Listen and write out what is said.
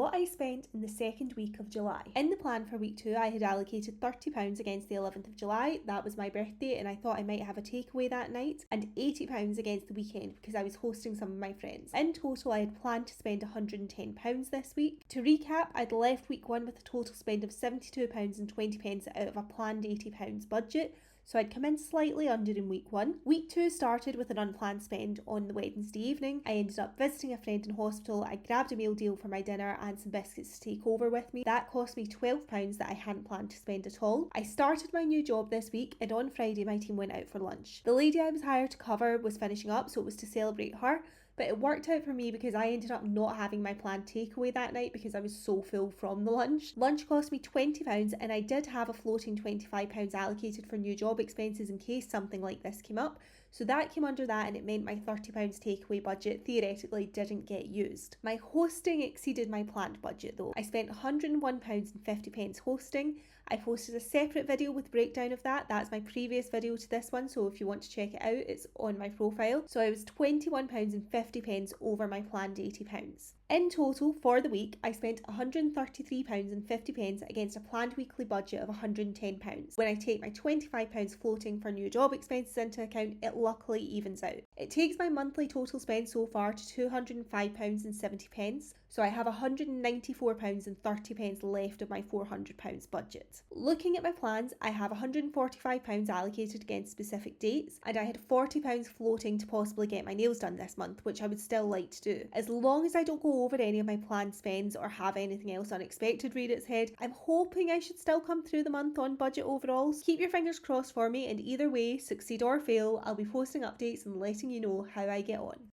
what I spent in the second week of July. In the plan for week 2, I had allocated £30 against the 11th of July. That was my birthday and I thought I might have a takeaway that night, and £80 against the weekend because I was hosting some of my friends. In total, I had planned to spend £110 this week. To recap, I'd left week 1 with a total spend of £72.20 out of a planned £80 budget, so I'd come in slightly under in week 1. Week 2 started with an unplanned spend on the Wednesday evening. I ended up visiting a friend in hospital. I grabbed a meal deal for my dinner and some biscuits to take over with me. That cost me £12 that I hadn't planned to spend at all. I started my new job this week, and on Friday my team went out for lunch. The lady I was hired to cover was finishing up, so it was to celebrate her. But it worked out for me because I ended up not having my planned takeaway that night because I was so full from the lunch. Lunch cost me £20, and I did have a floating £25 allocated for new job expenses in case something like this came up. So that came under that, and it meant my £30 takeaway budget theoretically didn't get used. My hosting exceeded my planned budget though. I spent £101.50 hosting. I posted a separate video with breakdown of that. That's my previous video to this one, so if you want to check it out, it's on my profile. So I was £21.50 over my planned £80. In total, for the week, I spent £133.50 against a planned weekly budget of £110. When I take my £25 floating for new job expenses into account, it luckily evens out. It takes my monthly total spend so far to £205.70, so I have £194.30 left of my £400 budget. Looking at my plans, I have £145 allocated against specific dates, and I had £40 floating to possibly get my nails done this month, which I would still like to do. As long as I don't go over any of my planned spends or have anything else unexpected rear its head, I'm hoping I should still come through the month on budget overall. So keep your fingers crossed for me, and either way, succeed or fail, I'll be posting updates and letting you know how I get on.